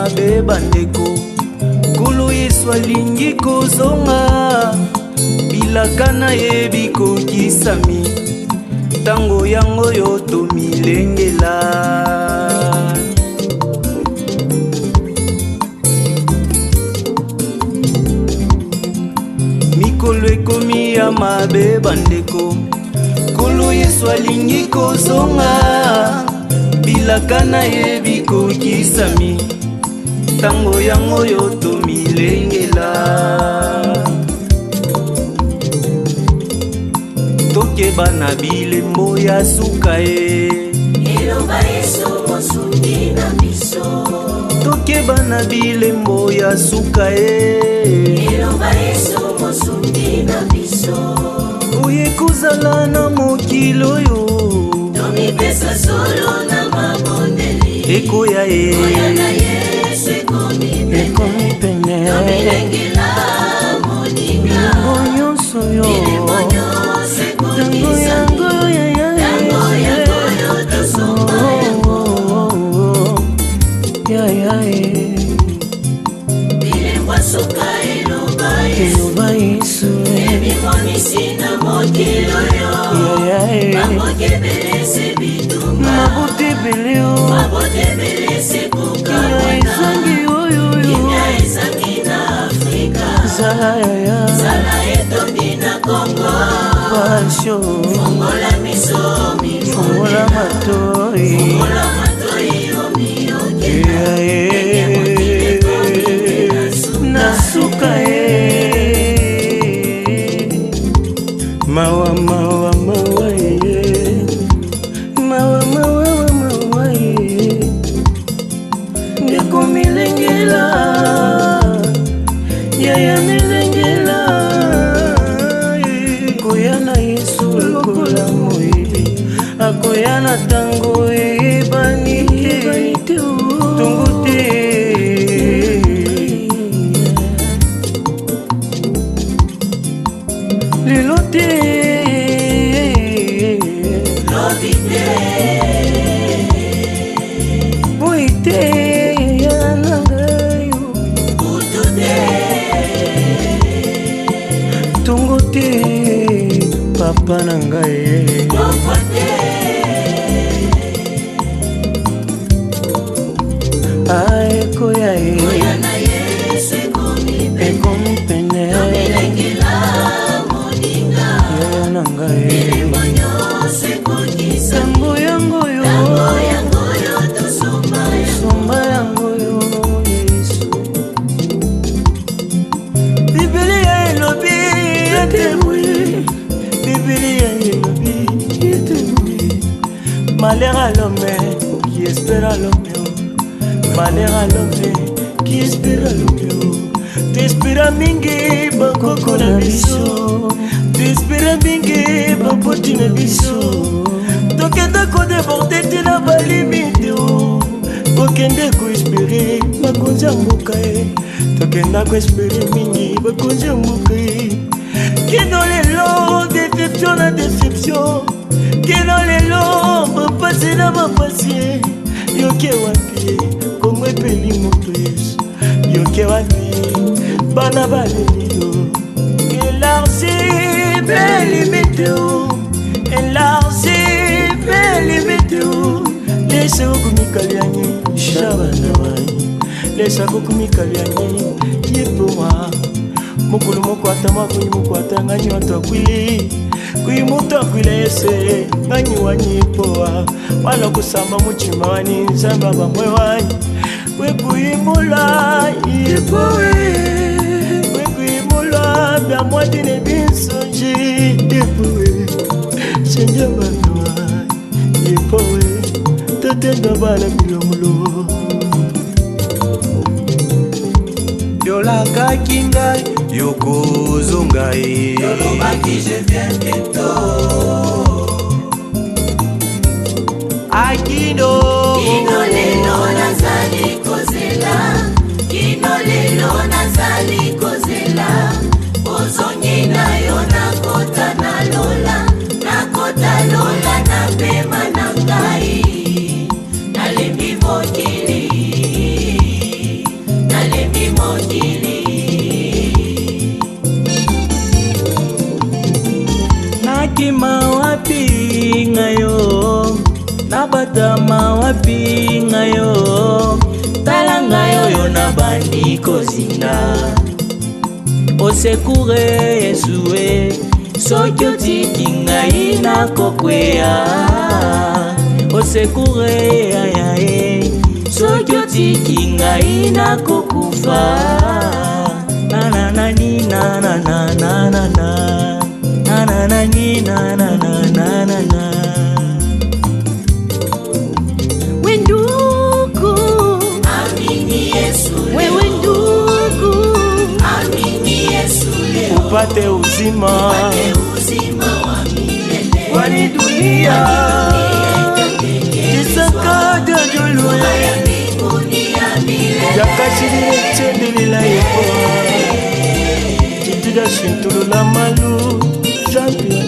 mabe bandeko, kolo Yesu alingi kozonga, bilaka na ye bikokisami, tango yango yo tomilengela. Mikolo ekomi ya mabe bandeko, kolo Yesu alingi kozonga, bilaka na ye bikokisami, tango yango yo tomilengela. Tokeba na bilembo ya suka ye, eloba Yesu mosungi na biso. tokeba na bilembo ya suka ye, eloba Yesu mosungi na biso. oye kozala na mokili oyo, tomipesa solo na mabondeli, ekoya ye, koya na Yesu ekomi pene, tomilengela moninga, yango nyonso yo, milemo nyonso ekomisami, yango yo tosomba yango. Bilembo suka eloba Yesu, ebimonisi na mokili oyo, mabokebelese bitumba, mabokebelese kukabona, kimia ezangi na Afrika, zala etondi na Kongo, fongola miso mifundela, fongola matoi omioke, enye mokili ekomi na suka ye. Mawa mawa mawa ye, mawa mawa mawa ye, ndeko milengela, yaya milengela, koya na Yesu lokola moyibi, akoya na tango ebani tungu te. Lelo te, lobi te, boy te, yanangayo, kutu te, tungo te, papa nangaye, koko te, koya ye, koya na Yesu ekomi pene, tomilengela moninga, yanangaye, milemo nyonso ekokisami, yango yo, yango yo tosomba yango. somba yango yo Yesu. Biblia elobi etemwi, Biblia elobi etemwi. Malheur à l'homme qui espère à l'homme, malheur à l'homme qui espère à l'homme. T'espera mingi bakoko na biso, t'espera mingi bapoti na biso, tokenda kodeborde te na balimite o, kokende koespere bakonzi ya mboka ye, tokenda koespere mingi bakonzi ya mboka ye. Kino lelo deception na deception, kino lelo bapasi na bapasi, yoke wapi kongo epeli moto Yesu, yoke wapi bana balelio, élargi belimite o, élargi belimite o, lesa kokumikaliani shabana wani, lesa kokumikaliani yepoa, mokolo moko atama kuni moko atangani watu akwili, kui mutu akwila yese ngani wani yepoa, wala kusamba muchima wani nzamba bamwe wani, wekuimula yepoe, wekuimula bya mwatine binsonji yepoe, senja banwa yepoe, tatenda bana bilomulo. Yolaka kinga yokozonga ye, Yolobaki je viens bientôt. Akino Kino lelo nazali kozela, kino lelo nazali kozela, ozongi na yo nakota na lola na pema na ngai, nalembi mokili. Nakima wapi ngayo, nabatama wapi ngayo, tala ngayo yo na bandiko zina. Osekure Yesue, soki otiki ngai nakokwea. Osekure ayaye, soki otiki ngai nakokufa. Na na na ni na na na na na na, na na na ni na na na na na na. Wendugu, amini Yesu. Wewe ndugu, amini Yesu leo. Upate uzima wa milele. Kwani dunia kisaka jajulu yakashiri chendilila yepo Chituda shintulu la malu champion.